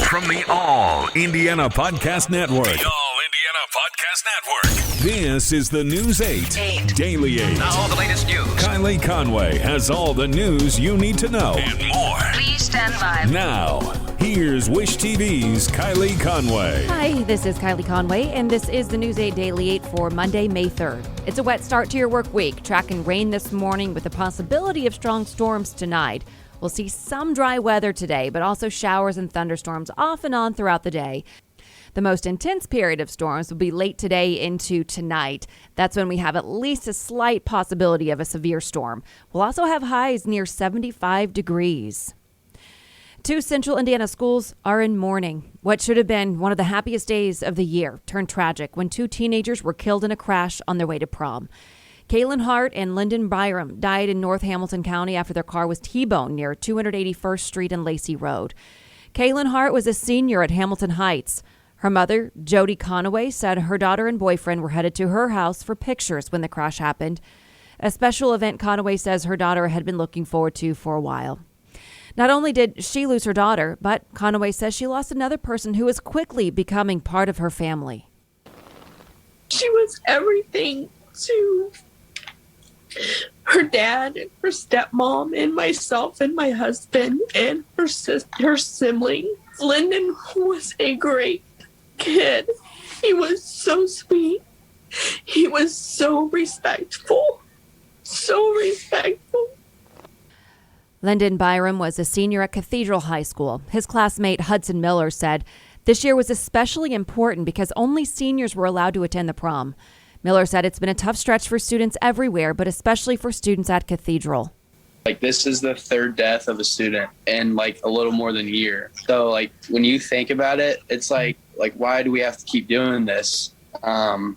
From the All Indiana Podcast Network. The All Indiana Podcast Network. This is the News 8 Daily 8. Now all the latest news. Kylie Conway has all the news you need to know. And more. Please stand by. Now, here's Wish TV's Kylie Conway. Hi, this is Kylie Conway, and this is the News 8 Daily 8 for Monday, May 3rd. It's a wet start to your work week. Tracking rain this morning with the possibility of strong storms tonight. We'll see some dry weather today, but also showers and thunderstorms off and on throughout the day. The most intense period of storms will be late today into tonight. That's when we have at least a slight possibility of a severe storm. We'll also have highs near 75 degrees. Two central Indiana schools are in mourning. What should have been one of the happiest days of the year turned tragic when two teenagers were killed in a crash on their way to prom. Kaylin Hart and Lyndon Byram died in North Hamilton County after their car was T-boned near 281st Street and Lacey Road. Kaylin Hart was a senior at Hamilton Heights. Her mother, Jody Conaway, said her daughter and boyfriend were headed to her house for pictures when the crash happened. A special event Conaway says her daughter had been looking forward to for a while. Not only did she lose her daughter, but Conaway says she lost another person who was quickly becoming part of her family. She was everything to her dad and her stepmom and myself and my husband and her sibling. Lyndon was a great kid. He was so sweet. He was so respectful. So respectful. Lyndon Byram was a senior at Cathedral High School. His classmate Hudson Miller said this year was especially important because only seniors were allowed to attend the prom. Miller said it's been a tough stretch for students everywhere, but especially for students at Cathedral. This is the third death of a student in a little more than a year. So when you think about it, it's like why do we have to keep doing this? Having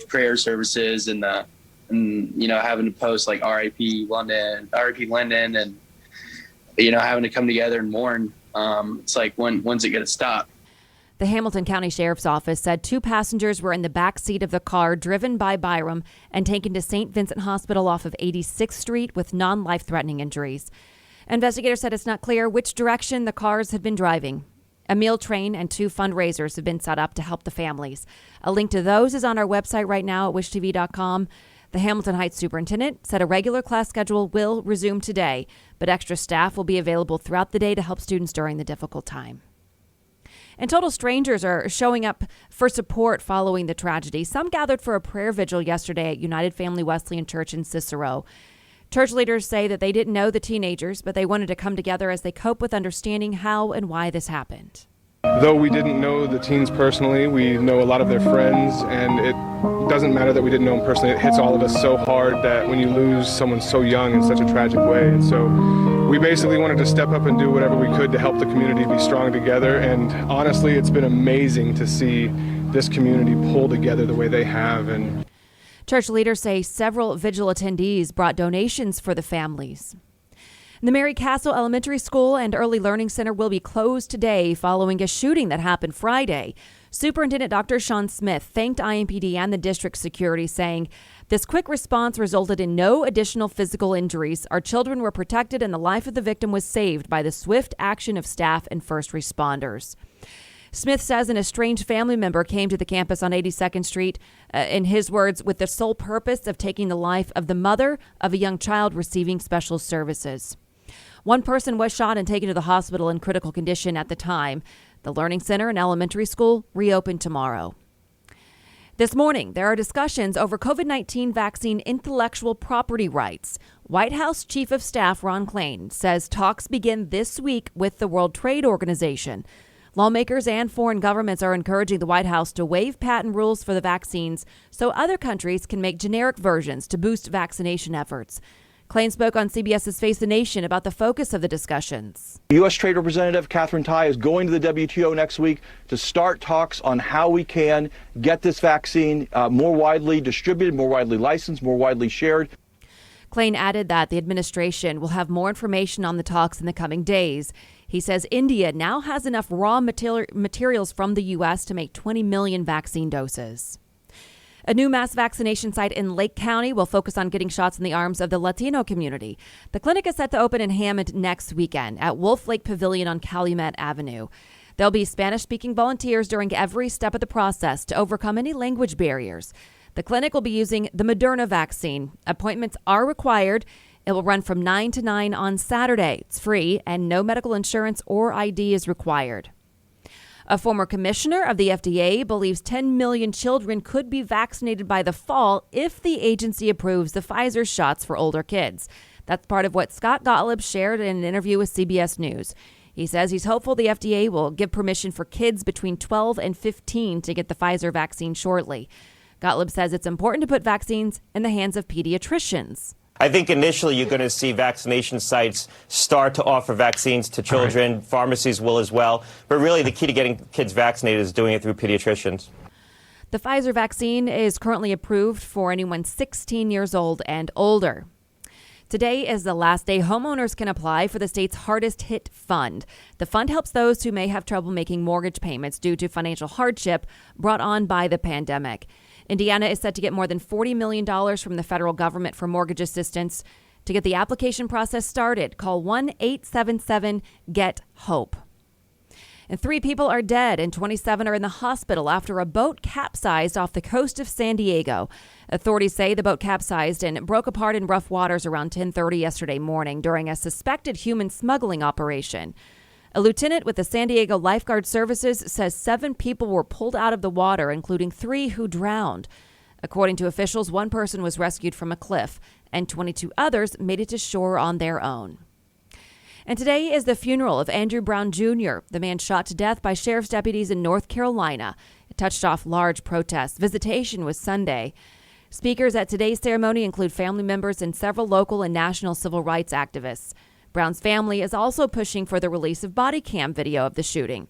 prayer services and having to post R.I.P. Lyndon, and having to come together and mourn. It's when's it going to stop? The Hamilton County Sheriff's Office said two passengers were in the back seat of the car driven by Byram and taken to St. Vincent Hospital off of 86th Street with non-life-threatening injuries. Investigators said it's not clear which direction the cars had been driving. A meal train and two fundraisers have been set up to help the families. A link to those is on our website right now at wishtv.com. The Hamilton Heights superintendent said a regular class schedule will resume today, but extra staff will be available throughout the day to help students during the difficult time. And total strangers are showing up for support following the tragedy. Some gathered for a prayer vigil yesterday at United Family Wesleyan Church in Cicero. Church leaders say that they didn't know the teenagers, but they wanted to come together as they cope with understanding how and why this happened. Though we didn't know the teens personally, we know a lot of their friends, and it doesn't matter that we didn't know them personally. It hits all of us so hard that when you lose someone so young in such a tragic way. And so we basically wanted to step up and do whatever we could to help the community be strong together. And honestly, it's been amazing to see this community pull together the way they have. And church leaders say several vigil attendees brought donations for the families. The Mary Castle Elementary School and Early Learning Center will be closed today following a shooting that happened Friday. Superintendent Dr. Sean Smith thanked IMPD and the district security, saying, "This quick response resulted in no additional physical injuries. Our children were protected and the life of the victim was saved by the swift action of staff and first responders." Smith says an estranged family member came to the campus on 82nd Street, in his words, with the sole purpose of taking the life of the mother of a young child receiving special services. One person was shot and taken to the hospital in critical condition at the time. The Learning Center and elementary school reopened tomorrow. This morning, there are discussions over COVID-19 vaccine intellectual property rights. White House Chief of Staff Ron Klain says talks begin this week with the World Trade Organization. Lawmakers and foreign governments are encouraging the White House to waive patent rules for the vaccines so other countries can make generic versions to boost vaccination efforts. Klain spoke on CBS's Face the Nation about the focus of the discussions. U.S. Trade Representative Catherine Tai is going to the WTO next week to start talks on how we can get this vaccine more widely distributed, more widely licensed, more widely shared. Klain added that the administration will have more information on the talks in the coming days. He says India now has enough raw materials from the U.S. to make 20 million vaccine doses. A new mass vaccination site in Lake County will focus on getting shots in the arms of the Latino community. The clinic is set to open in Hammond next weekend at Wolf Lake Pavilion on Calumet Avenue. There'll be Spanish-speaking volunteers during every step of the process to overcome any language barriers. The clinic will be using the Moderna vaccine. Appointments are required. It will run from 9 to 9 on Saturday. It's free, and no medical insurance or ID is required. A former commissioner of the FDA believes 10 million children could be vaccinated by the fall if the agency approves the Pfizer shots for older kids. That's part of what Scott Gottlieb shared in an interview with CBS News. He says he's hopeful the FDA will give permission for kids between 12 and 15 to get the Pfizer vaccine shortly. Gottlieb says it's important to put vaccines in the hands of pediatricians. I think initially you're going to see vaccination sites start to offer vaccines to children. Right. Pharmacies will as well. But really the key to getting kids vaccinated is doing it through pediatricians. The Pfizer vaccine is currently approved for anyone 16 years old and older. Today is the last day homeowners can apply for the state's hardest hit fund. The fund helps those who may have trouble making mortgage payments due to financial hardship brought on by the pandemic. Indiana is set to get more than $40 million from the federal government for mortgage assistance. To get the application process started, call 1-877-GET-HOPE. And 3 people are dead and 27 are in the hospital after a boat capsized off the coast of San Diego. Authorities say the boat capsized and broke apart in rough waters around 10:30 yesterday morning during a suspected human smuggling operation. A lieutenant with the San Diego Lifeguard Services says 7 people were pulled out of the water, including 3 who drowned. According to officials, 1 person was rescued from a cliff, and 22 others made it to shore on their own. And today is the funeral of Andrew Brown Jr., the man shot to death by sheriff's deputies in North Carolina. It touched off large protests. Visitation was Sunday. Speakers at today's ceremony include family members and several local and national civil rights activists. Brown's family is also pushing for the release of body cam video of the shooting.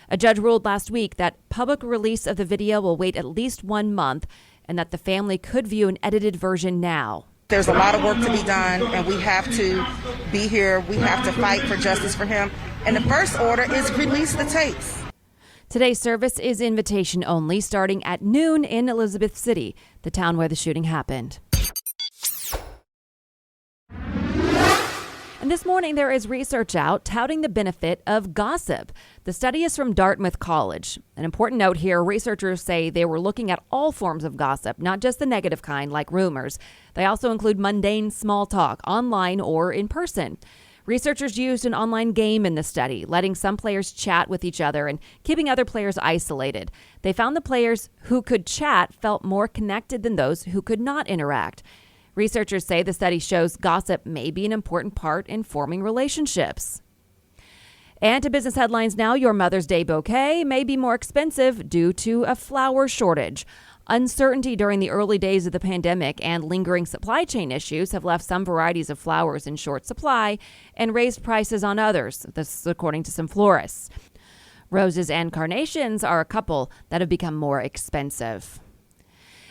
A judge ruled last week that public release of the video will wait at least 1 month and that the family could view an edited version now. There's a lot of work to be done, and we have to be here. We have to fight for justice for him. And the first order is release the tapes. Today's service is invitation only, starting at noon in Elizabeth City, the town where the shooting happened. And this morning, there is research out touting the benefit of gossip. The study is from Dartmouth College. An important note here, researchers say they were looking at all forms of gossip, not just the negative kind like rumors. They also include mundane small talk, online or in person. Researchers used an online game in the study, letting some players chat with each other and keeping other players isolated. They found the players who could chat felt more connected than those who could not interact. Researchers say the study shows gossip may be an important part in forming relationships. And to business headlines now, your Mother's Day bouquet may be more expensive due to a flower shortage. Uncertainty during the early days of the pandemic and lingering supply chain issues have left some varieties of flowers in short supply and raised prices on others. This is according to some florists. Roses and carnations are a couple that have become more expensive.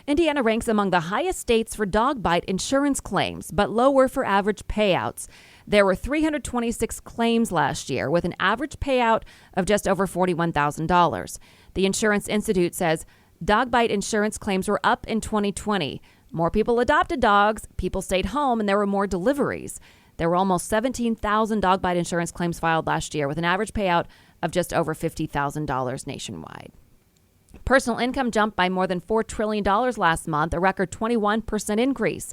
Indiana ranks among the highest states for dog bite insurance claims, but lower for average payouts. There were 326 claims last year, with an average payout of just over $41,000. The Insurance Institute says dog bite insurance claims were up in 2020. More people adopted dogs, people stayed home, and there were more deliveries. There were almost 17,000 dog bite insurance claims filed last year, with an average payout of just over $50,000 nationwide. Personal income jumped by more than $4 trillion last month, a record 21% increase.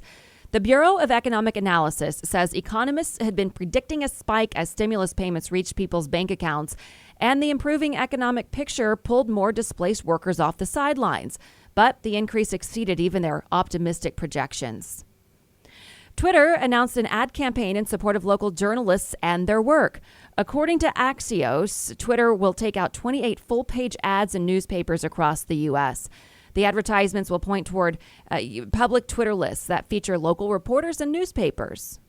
The Bureau of Economic Analysis says economists had been predicting a spike as stimulus payments reached people's bank accounts, and the improving economic picture pulled more displaced workers off the sidelines. But the increase exceeded even their optimistic projections. Twitter announced an ad campaign in support of local journalists and their work. According to Axios, Twitter will take out 28 full-page ads in newspapers across the U.S. The advertisements will point toward public Twitter lists that feature local reporters and newspapers.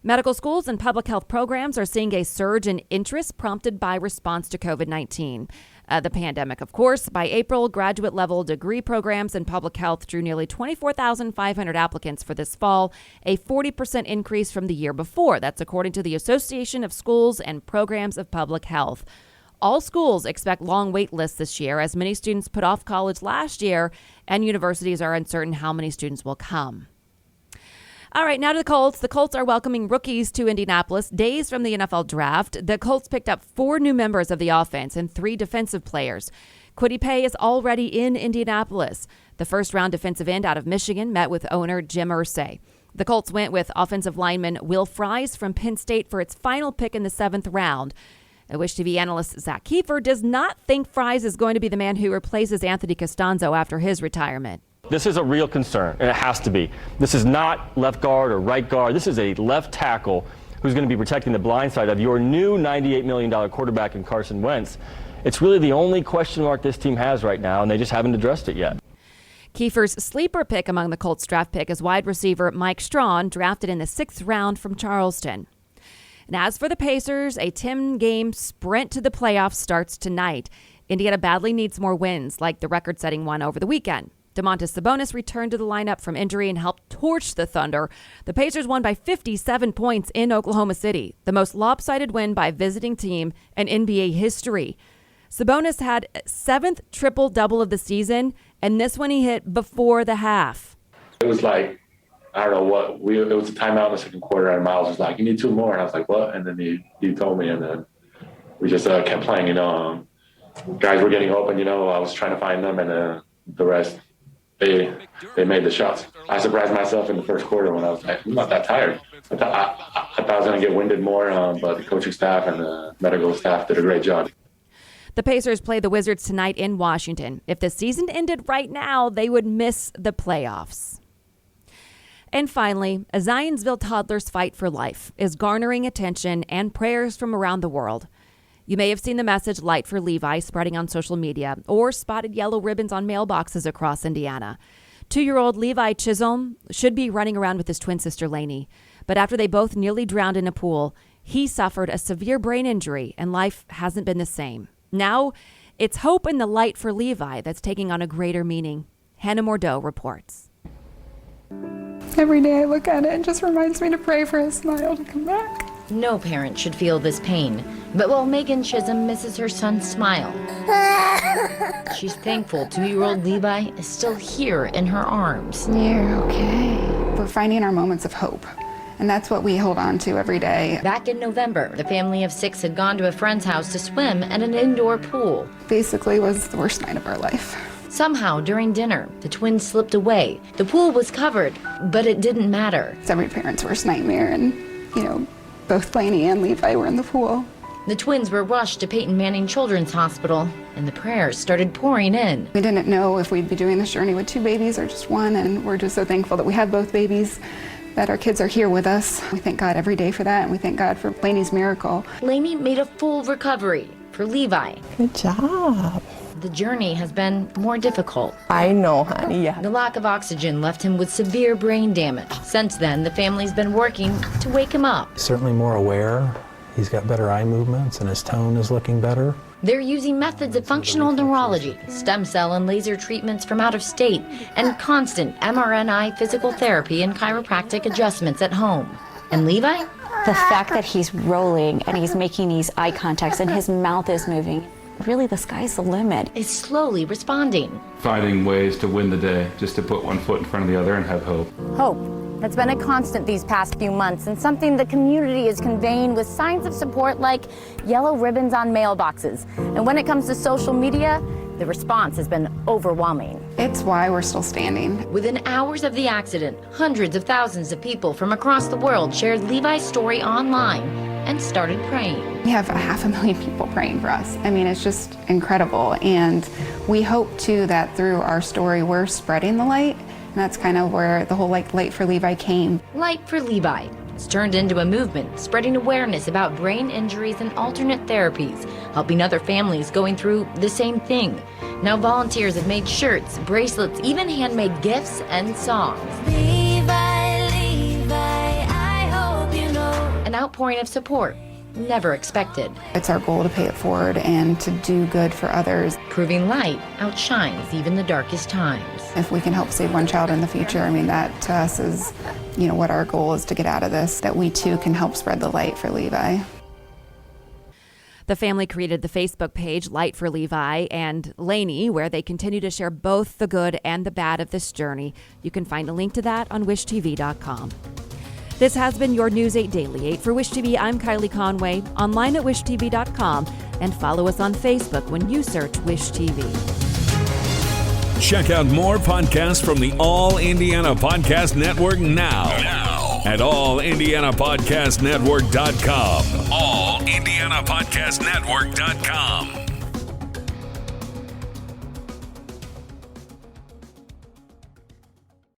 Medical schools and public health programs are seeing a surge in interest prompted by response to COVID-19. The pandemic, of course. By April, graduate-level degree programs in public health drew nearly 24,500 applicants for this fall, a 40% increase from the year before. That's according to the Association of Schools and Programs of Public Health. All schools expect long wait lists this year as many students put off college last year and universities are uncertain how many students will come. All right, now to the Colts. The Colts are welcoming rookies to Indianapolis days from the NFL draft. The Colts picked up 4 new members of the offense and 3 defensive players. Kwity Paye is already in Indianapolis. The first-round defensive end out of Michigan met with owner Jim Irsay. The Colts went with offensive lineman Will Fries from Penn State for its final pick in the 7th round. Wish TV analyst Zach Kiefer does not think Fries is going to be the man who replaces Anthony Costanzo after his retirement. This is a real concern, and it has to be. This is not left guard or right guard. This is a left tackle who's going to be protecting the blind side of your new $98 million quarterback in Carson Wentz. It's really the only question mark this team has right now, and they just haven't addressed it yet. Kiefer's sleeper pick among the Colts draft pick is wide receiver Mike Strawn, drafted in the 6th round from Charleston. And as for the Pacers, a 10-game sprint to the playoffs starts tonight. Indiana badly needs more wins, like the record-setting one over the weekend. Domantas Sabonis returned to the lineup from injury and helped torch the Thunder. The Pacers won by 57 points in Oklahoma City, the most lopsided win by a visiting team in NBA history. Sabonis had 7th triple-double of the season, and this one he hit before the half. It was like, I don't know what, it was a timeout in the second quarter, and Miles was like, you need 2 more. And I was like, what? And then he told me, and then we just kept playing, guys were getting open, I was trying to find them, and the rest, they made the shots. I surprised myself in the first quarter when I was like, I'm not that tired. I thought I was going to get winded more, but the coaching staff and the medical staff did a great job. The Pacers play the Wizards tonight in Washington. If the season ended right now, they would miss the playoffs. And finally, a Zionsville toddler's fight for life is garnering attention and prayers from around the world. You may have seen the message Light for Levi spreading on social media or spotted yellow ribbons on mailboxes across Indiana. 2-year-old Levi Chisholm should be running around with his twin sister Lainey, but after they both nearly drowned in a pool, he suffered a severe brain injury and life hasn't been the same. Now, it's hope in the Light for Levi that's taking on a greater meaning. Hannah Mordeau reports. Every day I look at it, it just reminds me to pray for his smile to come back. No parent should feel this pain, but while Megan Chisholm misses her son's smile, she's thankful 2-year-old Levi is still here in her arms. You're okay. We're finding our moments of hope, and that's what we hold on to every day. Back in November, the family of 6 had gone to a friend's house to swim at an indoor pool. Basically, it was the worst night of our life. Somehow, during dinner, the twins slipped away. The pool was covered, but it didn't matter. It's every parent's worst nightmare, and, both Lainey and Levi were in the pool. The twins were rushed to Peyton Manning Children's Hospital, and the prayers started pouring in. We didn't know if we'd be doing this journey with 2 babies or just 1, and we're just so thankful that we have both babies, that our kids are here with us. We thank God every day for that, and we thank God for Lainey's miracle. Lainey made a full recovery. For Levi, good job. The journey has been more difficult. I know, honey, yeah. The lack of oxygen left him with severe brain damage. Since then, the family's been working to wake him up. Certainly more aware. He's got better eye movements and his tone is looking better. They're using methods of functional neurology, stem cell and laser treatments from out of state, and constant mRNA physical therapy and chiropractic adjustments at home. And Levi? The fact that he's rolling and he's making these eye contacts and his mouth is moving, really the sky's the limit. Is slowly responding. Finding ways to win the day, just to put one foot in front of the other and have hope. Hope. That's been a constant these past few months and something the community is conveying with signs of support like yellow ribbons on mailboxes. And when it comes to social media, the response has been overwhelming. It's why we're still standing. Within hours of the accident, hundreds of thousands of people from across the world shared Levi's story online and started praying. We have 500,000 people praying for us. I mean, it's just incredible. And we hope, too, that through our story, we're spreading the light. And that's kind of where the whole Light for Levi came. Light for Levi. It's turned into a movement, spreading awareness about brain injuries and alternate therapies, helping other families going through the same thing. Now volunteers have made shirts, bracelets, even handmade gifts and songs. Levi, Levi, I hope you know. An outpouring of support, never expected. It's our goal to pay it forward and to do good for others. Proving light outshines even the darkest times. If we can help save one child in the future, I mean, that to us is, what our goal is to get out of this, that we too can help spread the light for Levi. The family created the Facebook page Light for Levi and Lainey, where they continue to share both the good and the bad of this journey. You can find a link to that on wishtv.com. This has been your News 8 Daily 8. For Wish TV, I'm Kylie Conway, online at wishtv.com, and follow us on Facebook when you search Wish TV. Check out more podcasts from the All Indiana Podcast Network now at allindianapodcastnetwork.com. allindianapodcastnetwork.com.